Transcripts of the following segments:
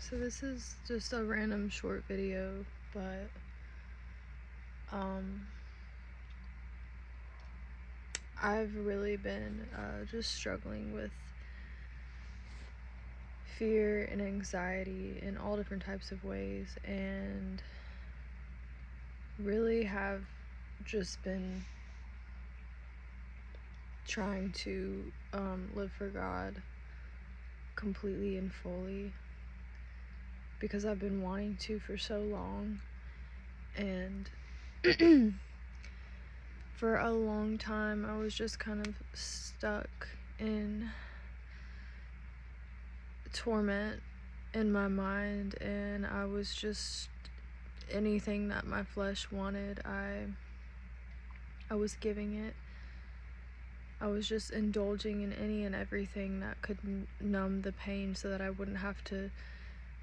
So this is just a random short video, but I've really been just struggling with fear and anxiety in all different types of ways, and really have just been trying to live for God completely and fully, because I've been wanting to for so long. And for a long time I was just kind of stuck in torment in my mind, and I was just, anything that my flesh wanted, I was giving it. I was just indulging in any and everything that could numb the pain so that I wouldn't have to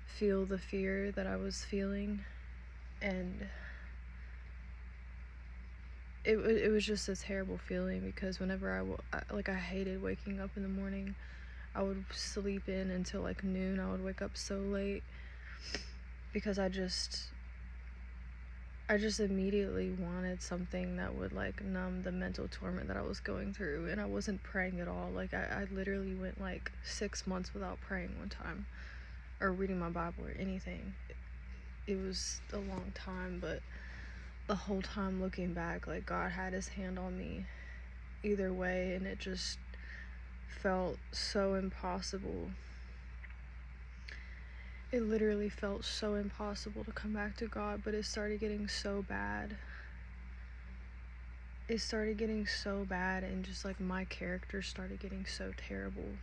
feel the fear that I was feeling. And it was just a terrible feeling, because whenever I hated waking up in the morning. I would sleep in until like noon. I would wake up so late because I just immediately wanted something that would like numb the mental torment that I was going through. And I wasn't praying at all. Like I literally went like 6 months without praying one time, or reading my Bible or anything. It was a long time, but the whole time looking back, like God had his hand on me either way, and it just felt so impossible. It literally felt so impossible to come back to God, but it started getting so bad. It started getting so bad, and just like my character started getting so terrible.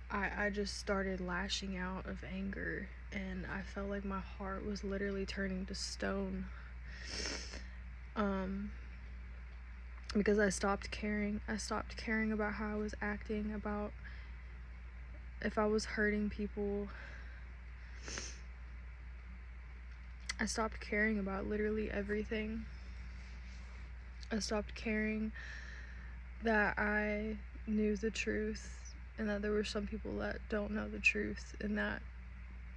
I just started lashing out of anger, and I felt like my heart was literally turning to stone. Because I stopped caring. I stopped caring about how I was acting, about if I was hurting people. I stopped caring about literally everything. I stopped caring that I knew the truth, and that there were some people that don't know the truth, and that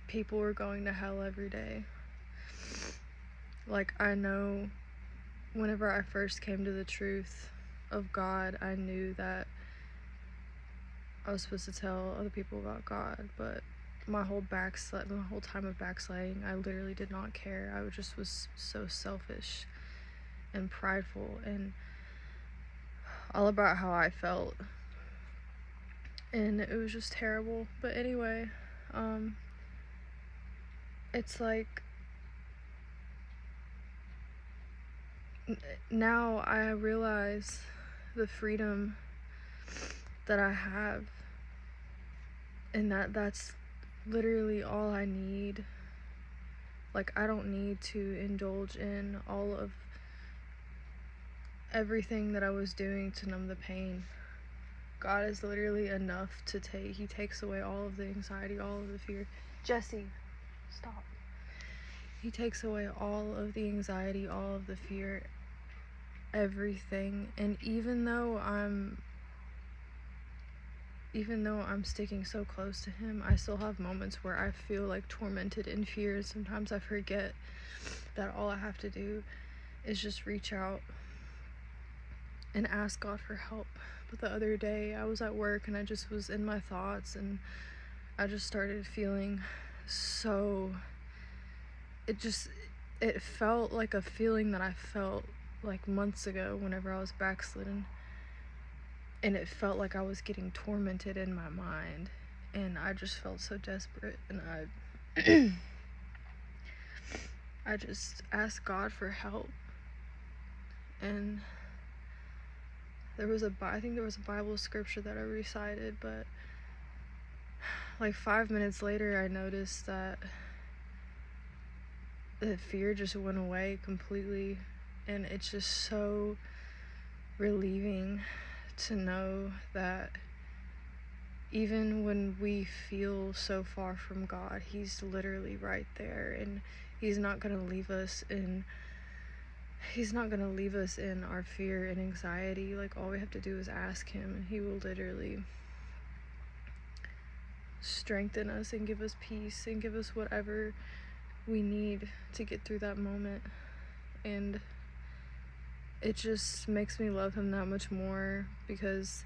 people were going to hell every day. Like, I know whenever I first came to the truth of God, I knew that I was supposed to tell other people about God, but my whole time of backsliding, I literally did not care. I just was so selfish and prideful and all about how I felt, and it was just terrible. But anyway, it's like now I realize the freedom that I have, and that's literally all I need. Like, I don't need to indulge in all of everything that I was doing to numb the pain. God is literally enough to take. He takes away all of the anxiety, all of the fear. Jesse, stop. He takes away all of the anxiety, all of the fear, everything. And even though I'm sticking so close to him, I still have moments where I feel like tormented in fear. Sometimes I forget that all I have to do is just reach out and ask God for help. But the other day I was at work, and I just was in my thoughts, and I just started feeling so, it felt like a feeling that I felt like months ago whenever I was backslidden. And it felt like I was getting tormented in my mind, and I just felt so desperate, and I just asked God for help. And I think there was a Bible scripture that I recited, but like 5 minutes later I noticed that the fear just went away completely, and it's just so relieving to know that even when we feel so far from God, he's literally right there, and he's not going to leave us in our fear and anxiety. Like, all we have to do is ask him, and he will literally strengthen us and give us peace and give us whatever we need to get through that moment. And it just makes me love him that much more, because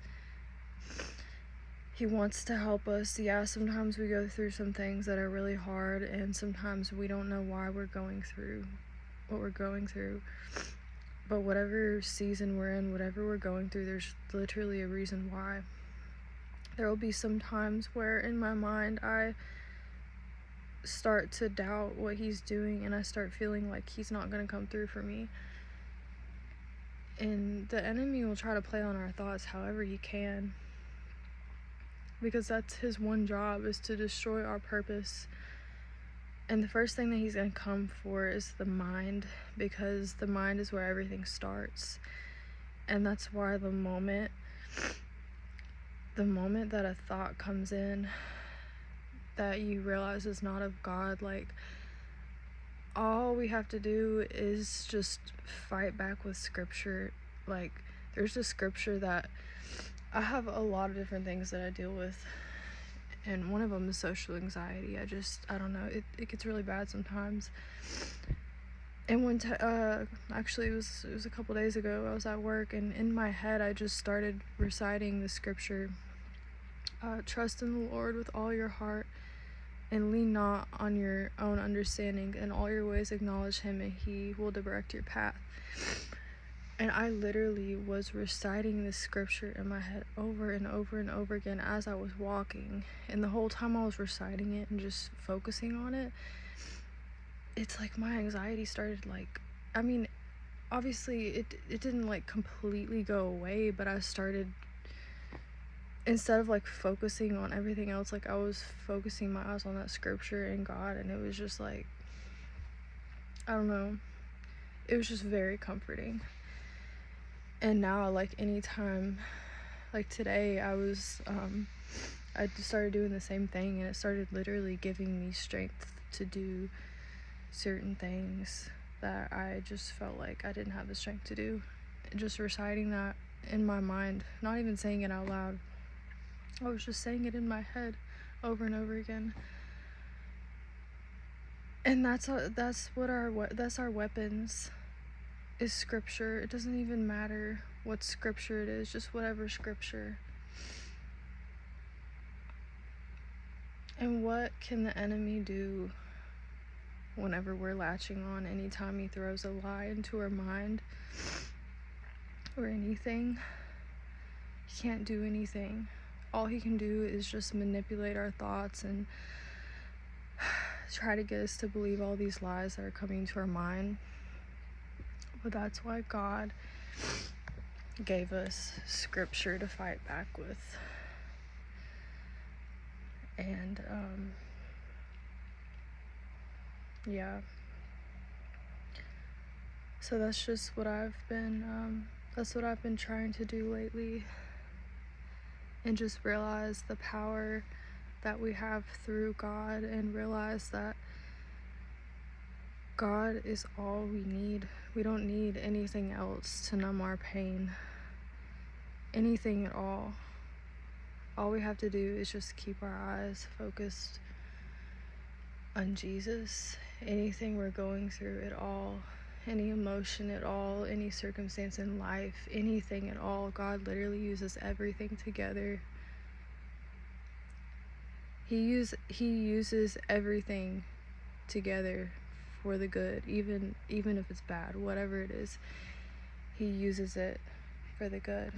he wants to help us. Yeah, sometimes we go through some things that are really hard, and sometimes we don't know why we're going through what we're going through. But whatever season we're in, whatever we're going through, there's literally a reason why. There will be some times where in my mind I start to doubt what he's doing, and I start feeling like he's not going to come through for me. And the enemy will try to play on our thoughts however he can, because that's his one job, is to destroy our purpose. And the first thing that he's going to come for is the mind, because the mind is where everything starts. And that's why the moment that a thought comes in that you realize is not of God, like, all we have to do is just fight back with scripture. Like, there's a scripture that I have a lot of different things that I deal with, and one of them is social anxiety. I don't know, it gets really bad sometimes. And actually it was a couple days ago, I was at work, and in my head I just started reciting the scripture, trust in the Lord with all your heart and lean not on your own understanding. In all your ways acknowledge him, and he will direct your path. And I literally was reciting this scripture in my head over and over and over again as I was walking. And the whole time I was reciting it and just focusing on it, it's like my anxiety started, like, I mean, obviously it didn't like completely go away, but I started, instead of like focusing on everything else, like I was focusing my eyes on that scripture and God, and it was just like, I don't know, it was just very comforting. And now, like, anytime, like today, I started doing the same thing, and it started literally giving me strength to do certain things that I just felt like I didn't have the strength to do. Just reciting that in my mind, not even saying it out loud. I was just saying it in my head over and over again. And that's our weapons, is scripture. It doesn't even matter what scripture it is, just whatever scripture. And what can the enemy do whenever we're latching on? Anytime he throws a lie into our mind or anything, he can't do anything. All he can do is just manipulate our thoughts and try to get us to believe all these lies that are coming to our mind. But that's why God gave us scripture to fight back with. And yeah, so that's just what I've been trying to do lately, and just realize the power that we have through God, and realize that God is all we need. We don't need anything else to numb our pain, anything at all. All we have to do is just keep our eyes focused on Jesus. Anything we're going through at all, any emotion at all, any circumstance in life, anything at all, God literally uses everything together. He uses everything together for the good, even if it's bad, whatever it is, he uses it for the good.